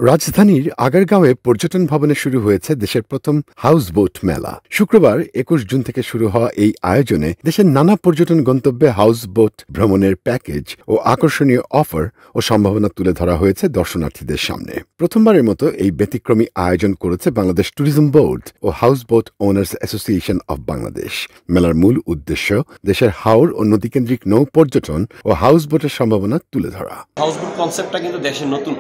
রাজধানীর আগারগাঁওয়ে পর্যটন ভবনে শুরু হয়েছে দেশের প্রথম হাউসবোট মেলা। শুক্রবার ২১ জুন থেকে শুরু হওয়া এই আয়োজনে দেশের নানা পর্যটন গন্তব্যে হাউসবোট ভ্রমণের প্যাকেজ ও আকর্ষণীয় অফার ও সম্ভাবনা তুলে ধরা হয়েছে দর্শনার্থীদের সামনে। প্রথমবারের মতো এই ব্যতিক্রমী আয়োজন করেছে বাংলাদেশ ট্যুরিজম বোর্ড ও houseboat owners association of Bangladesh. মেলার মূল উদ্দেশ্য দেশের হাওর ও নদীকেন্দ্রিক নৌ পর্যটন ও হাউসবোটের সম্ভাবনা তুলে ধরা। হাউসবোট কনসেপ্টটা কিন্তু দেশের নতুন,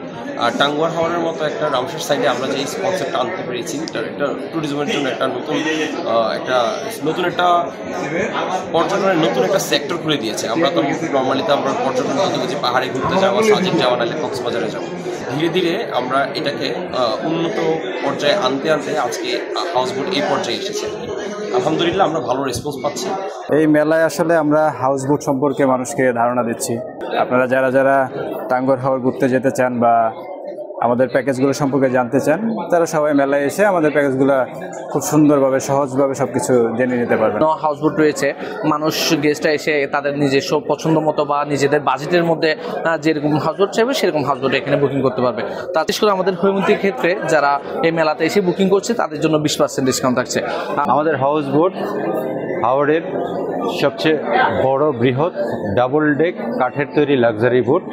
টাঙ্গুয়ার হাওরের মতো একটা রামসার সাইডে আমরা যে কনসেপ্টটা আনতে পেরেছি, এটা ট্যুরিজমের জন্য একটা নতুন একটা পর্যটনের নতুন একটা সেক্টর খুলে দিয়েছে। আমরা তো নর্মালি তো আমরা পর্যটন বলতে বুঝি পাহাড়ে ঘুরতে যাওয়া, সাজেক যাওয়া, নাহলে কক্সবাজারে যাওয়া। ধীরে ধীরে আমরা এটাকে উন্নত পর্যায়ে আনতে আজকে হাউসবোট এই পর্যায়ে এসেছে। আলহামদুলিল্লাহ আমরা ভালো রেসপন্স পাচ্ছি। এই মেলায় আসলে আমরা হাউসবোট সম্পর্কে মানুষকে ধারণা দিচ্ছি। আপনারা যারা টাঙ্গুয়ার হাওর ঘুরতে যেতে চান বা আমাদের প্যাকেজগুলো সম্পর্কে জানতে চান, তারা সবাই মেলায় এসে আমাদের প্যাকেজগুলো খুব সুন্দরভাবে সহজভাবে সবকিছু জেনে নিতে পারবেন। হাউসবোট রয়েছে, মানুষ গেস্টরা এসে তাদের নিজস্ব পছন্দ মতো বা নিজেদের বাজেটের মধ্যে যেরকম হাউসবোট চাইবে সেরকম হাউসবোট এখানে বুকিং করতে পারবে। তা বিশেষ করে আমাদের হৈমন্তীর ক্ষেত্রে যারা এই মেলাতে এসে বুকিং করছে তাদের জন্য 20% ডিসকাউন্ট থাকছে। আমাদের হাউসবোট হাওড়ের সবচেয়ে বড় বৃহৎ ডাবল ডেক কাঠের তৈরি লাক্সারি বোট,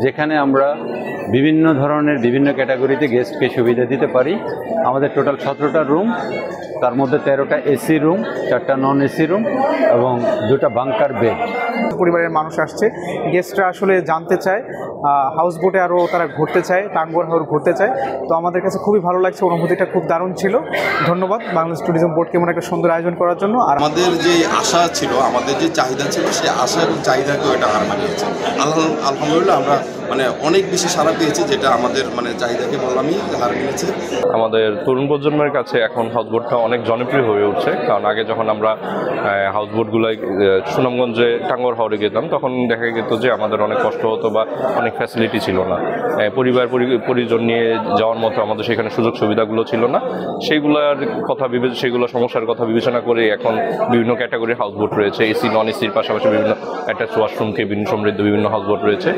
যেখানে আমরা বিভিন্ন ধরনের বিভিন্ন ক্যাটাগরিতে গেস্টকে সুবিধা দিতে পারি। আমাদের টোটাল 17টা রুম, তার মধ্যে 13টা এসি রুম, 4টা নন এসি রুম এবং 2টা বাংকার বেড। পরিবারের মানুষ আসছে, গেস্টরা আসলে জানতে চায়, হাউসবোটে আরও তারা ঘুরতে চায়, টাঙ্গুয়ার হাওর ঘুরতে চায়। তো আমাদের কাছে খুবই ভালো লাগছে, অনুভূতিটা খুব দারুণ ছিল। ধন্যবাদ বাংলাদেশ ট্যুরিজম বোর্ডকে এমন একটা সুন্দর আয়োজন করার জন্য। আর আমাদের যে আশা ছিল, আমাদের যে চাহিদা ছিল, সেই আশা এবং চাহিদাকেও এটা হার মানিয়েছে। আলহামদুলিল্লাহ আমরা অনেক বেশি সাড়া পেয়েছি, যেটা আমাদের চাহিদাকে বললামই হার মেনেছে। আমাদের তরুণ প্রজন্মের কাছে এখন হাউসবোটটা অনেক জনপ্রিয় হয়ে উঠছে, কারণ আগে যখন আমরা হাউসবোটগুলোয় সুনামগঞ্জে টাঙ্গুয়ার হাওরে যেতাম তখন দেখা যেত যে আমাদের অনেক কষ্ট হতো বা অনেক ফ্যাসিলিটি ছিল না, পরিজন নিয়ে যাওয়ার মতো আমাদের সেখানে সুযোগ সুবিধাগুলো ছিল না। সেগুলো সমস্যার কথা বিবেচনা করে এখন বিভিন্ন ক্যাটাগরির হাউসবোট রয়েছে, এসি নন এসির পাশাপাশি বিভিন্ন অ্যাটাচ ওয়াশরুম কেবিন সমৃদ্ধ বিভিন্ন হাউসবোট রয়েছে।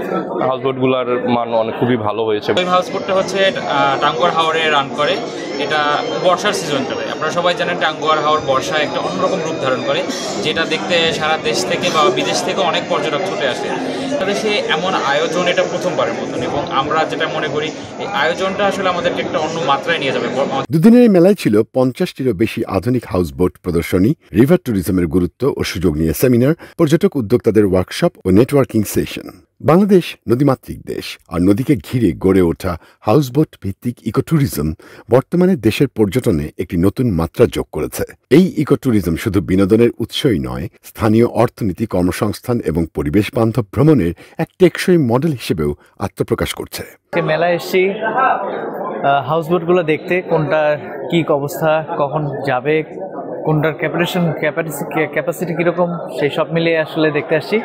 হাউসবোটগুলোর মান খুবই ভালো হয়েছে। ওই হাউসবোটটা হচ্ছে টাঙ্গুয়ার হাওরে রান করে, এটা বর্ষার সিজন চলে। আপনারা সবাই জানেন টাঙ্গুয়ার হাওর বর্ষায় একটা অন্যরকম রূপ ধারণ করে, যেটা দেখতে সারা দেশ থেকে বা বিদেশ থেকে অনেক পর্যটক ছুটে আসে। দেশে এমন আয়োজন এটা প্রথমবারের মতন, এবং আমরা যেটা মনে করি এই আয়োজনটা আসলে আমাদেরকে একটা অন্য মাত্রায় নিয়ে যাবে। দুদিনের এই মেলায় ছিল 50টিরও বেশি আধুনিক হাউসবোট প্রদর্শনী, রিভার ট্যুরিজমের গুরুত্ব ও সুযোগ নিয়ে সেমিনার, পর্যটক উদ্যোক্তাদের ওয়ার্কশপ ও নেটওয়ার্কিং সেশন। বাংলাদেশ নদীমাতৃক দেশ, আর নদীকে ঘিরে গড়ে ওঠা হাউসবোট ভিত্তিক ইকোট্যুরিজম বর্তমানে দেশের পর্যটনে একটি নতুন মাত্রা যোগ করেছে। এই ইকোট্যুরিজম শুধু বিনোদনের উৎসই নয়, স্থানীয় অর্থনীতি, কর্মসংস্থান এবং পরিবেশ বান্ধব ভ্রমণের এক টেকসই মডেল হিসেবেও আত্মপ্রকাশ করছে। মেলায় এসেছি হাউসবোটগুলো দেখতে, কোনটার কী অবস্থা, কখন যাবে, কোনটার ক্যাপাসিটি কীরকম, সেই সব মিলিয়ে আসলে দেখতে আসছি।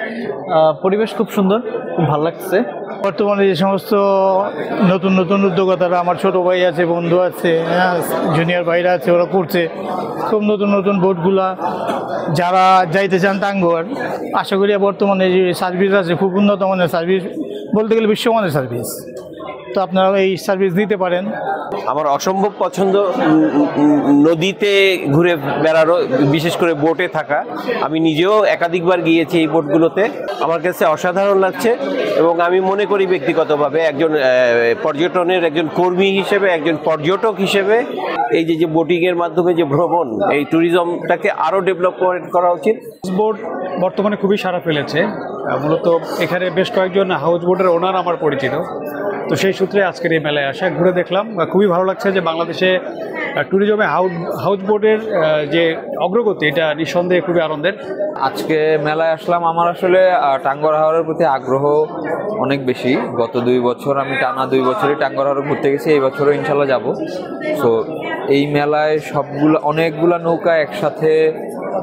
পরিবেশ খুব সুন্দর, খুব ভালো লাগছে। বর্তমানে যে সমস্ত নতুন নতুন উদ্যোক্তারা, আমার ছোটো ভাই আছে, বন্ধু আছে, জুনিয়র ভাইরা আছে, ওরা করছে খুব নতুন নতুন বোটগুলা। যারা যাইতে চান টাঙ্গুয়ার, আশা করি বর্তমানে যে সার্ভিস আছে খুব উন্নত মানের সার্ভিস, বলতে গেলে বিশ্বমানের সার্ভিস, তো আপনারা এই সার্ভিস দিতে পারেন। আমার অসম্ভব পছন্দ নদীতে ঘুরে বেড়ানো, বিশেষ করে বোটে থাকা। আমি নিজেও একাধিকবার গিয়েছি এই বোটগুলোতে, আমার কাছে অসাধারণ লাগছে। এবং আমি মনে করি ব্যক্তিগতভাবে একজন পর্যটনের একজন কর্মী হিসেবে, একজন পর্যটক হিসেবে, এই যে বোটিংয়ের মাধ্যমে যে ভ্রমণ, এই ট্যুরিজমটাকে আরও ডেভেলপমেন্ট করা উচিত। বোট বর্তমানে খুবই সাড়া ফেলেছে। মূলত এখানে বেশ কয়েকজন হাউসবোটের ওনার আমার পরিচিত, তো সেই সূত্রে আজকের এই মেলায় আসা, ঘুরে দেখলাম, খুবই ভালো লাগছে যে বাংলাদেশে ট্যুরিজমে হাউসবোটের যে অগ্রগতি, এটা নিঃসন্দেহে খুবই আনন্দের। আজকে মেলায় আসলাম, আমার আসলে টাঙ্গুয়ার হাওরের প্রতি আগ্রহ অনেক বেশি। গত 2 বছর আমি টানা 2 বছরই টাঙ্গুয়ার হাওরে ঘুরতে গেছি, এই বছরও ইনশাল্লাহ যাব। সো এই মেলায় অনেকগুলা নৌকা একসাথে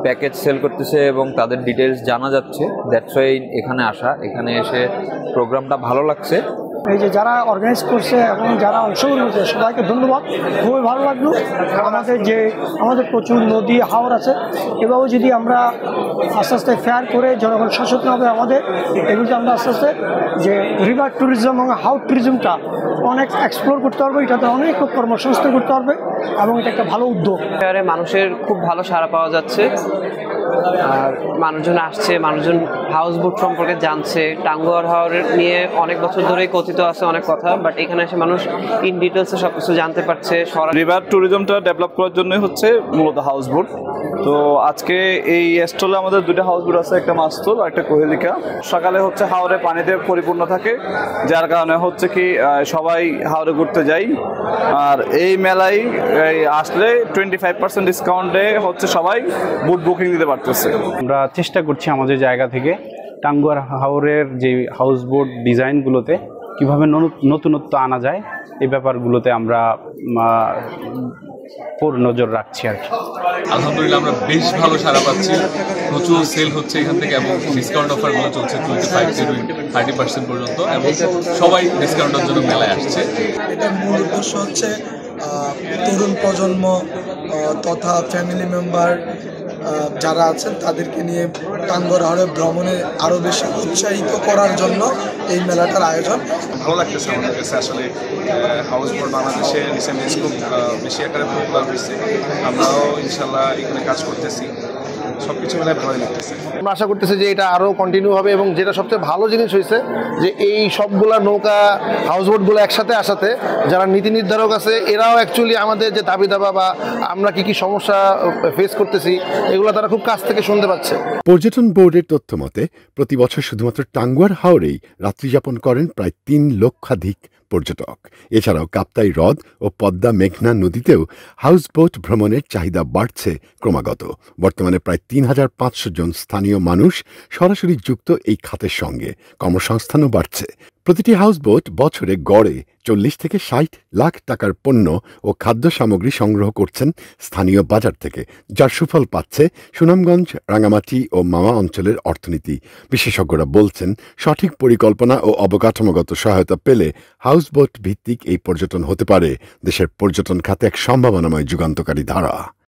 প্যাকেজ সেল করতেছে এবং তাদের ডিটেলস জানা যাচ্ছে। দ্যাটস ওয়াই এখানে আসা, এখানে এসে প্রোগ্রামটা ভালো লাগছে। এই যে যারা অর্গানাইজ করছে এবং যারা অংশগ্রহণ করছে সবাইকে ধন্যবাদ। খুবই ভালো লাগলো। আমাদের প্রচুর নদী হাওর আছে, এভাবে যদি আমরা আস্তে আস্তে ফেয়ার করে জনগণ সচেতন হবে আমাদের, এগুলো আমরা আস্তে আস্তে যে রিভার ট্যুরিজম এবং হাউস ট্যুরিজমটা অনেক এক্সপ্লোর করতে পারবে, এটাতে অনেক কর্মসংস্থান করতে পারবে এবং এটা একটা ভালো উদ্যোগ। মানুষের খুব ভালো সাড়া পাওয়া যাচ্ছে, আর মানুষজন আসছে, মানুষজন হাউস বোট সম্পর্কে জানছে। টাঙ্গুয়ার হাওর নিয়ে অনেক বছর ধরেই কথিত আছে অনেক কথা, বাট এখানে এসে মানুষ ইন ডিটেলসে সব কিছু জানতে পারছে। রিভার ট্যুরিজমটা ডেভেলপ করার জন্যই হচ্ছে মূলত হাউস বোট। তো আজকে এই স্টলে আমাদের দুটো হাউস বোট আছে, একটা মাস্তুল আর একটা কোহেলিকা। সকালে হচ্ছে হাওরে পানিতে পরিপূর্ণ থাকে, যার কারণে হচ্ছে কি সবাই হাওরে ঘুরতে যাই। আর এই মেলায় আসলে 25% ডিসকাউন্টে হচ্ছে সবাই বুট বুকিং দিতে পারতেছে। আমরা চেষ্টা করছি আমাদের জায়গা থেকে টাঙ্গুয়ার হাওরের যে হাউস বোট ডিজাইনগুলোতে কীভাবে নতুনত্ব আনা যায় এই ব্যাপারগুলোতে আমরা নজর রাখছি আর কি। আলহামদুলিল্লাহ আমরা বেশ ভালো সাড়া পাচ্ছি, প্রচুর সেল হচ্ছে এখান থেকে এবং ডিসকাউন্ট অফারগুলো চলছে 25-30% পর্যন্ত, এবং সবাই ডিসকাউন্টের জন্য মেলায় আসছে। এটার মূল উদ্দেশ্য হচ্ছে তরুণ প্রজন্ম তথা ফ্যামিলি মেম্বার যারা আছেন তাদেরকে নিয়ে টাঙ্গুয়ার হাওরে ভ্রমণে আরও বেশি উৎসাহিত করার জন্য এই মেলাটার আয়োজন। ভালো লাগতেছে আমাদের কাছে। আসলে হাউস বোট বাংলাদেশে রিসেন্টলি খুব বেশি আকারে পপুলার হয়েছে, আমরাও ইনশাল্লাহ এখানে কাজ করতেছি, সবকিছু মিলে ভালোই লাগতেছে। আমরা আশা করতেছি যে এটা আরও কন্টিনিউ হবে, এবং যেটা সবচেয়ে ভালো জিনিস হয়েছে যে এই সবগুলা নৌকা হাউস বোটগুলো একসাথে আসাতে যারা নীতি নির্ধারক আছে এরাও অ্যাকচুয়ালি আমাদের যে দাবি দাবা বা আমরা কি সমস্যা ফেস করতেছি এগুলো তারা খুব কাছ থেকে শুনতে পাচ্ছে। পর্যটন বোর্ডের তথ্য মতে প্রতি বছর শুধুমাত্র টাঙ্গুয়ার হাওরেই রাত্রিযাপন করেন প্রায় 3 লক্ষাধিক পর্যটক। এছাড়াও কাপ্তাই হ্রদ ও পদ্মা মেঘনা নদীতেও হাউস বোট ভ্রমণের চাহিদা বাড়ছে ক্রমাগত। বর্তমানে প্রায় 3500 জন স্থানীয় মানুষ সরাসরি যুক্ত এই খাতের সঙ্গে, কর্মসংস্থানও বাড়ছে। প্রতিটি হাউস বোট বছরে গড়ে 40 থেকে 60 লাখ টাকার পণ্য ও খাদ্য সামগ্রী সংগ্রহ করছেন স্থানীয় বাজার থেকে, যার সুফল পাচ্ছে সুনামগঞ্জ, রাঙামাটি ও মাওয়া অঞ্চলের অর্থনীতি। বিশেষজ্ঞরা বলছেন সঠিক পরিকল্পনা ও অবকাঠামোগত সহায়তা পেলে হাউস বোট ভিত্তিক এই পর্যটন হতে পারে দেশের পর্যটন খাতে এক সম্ভাবনাময় যুগান্তকারী ধারা।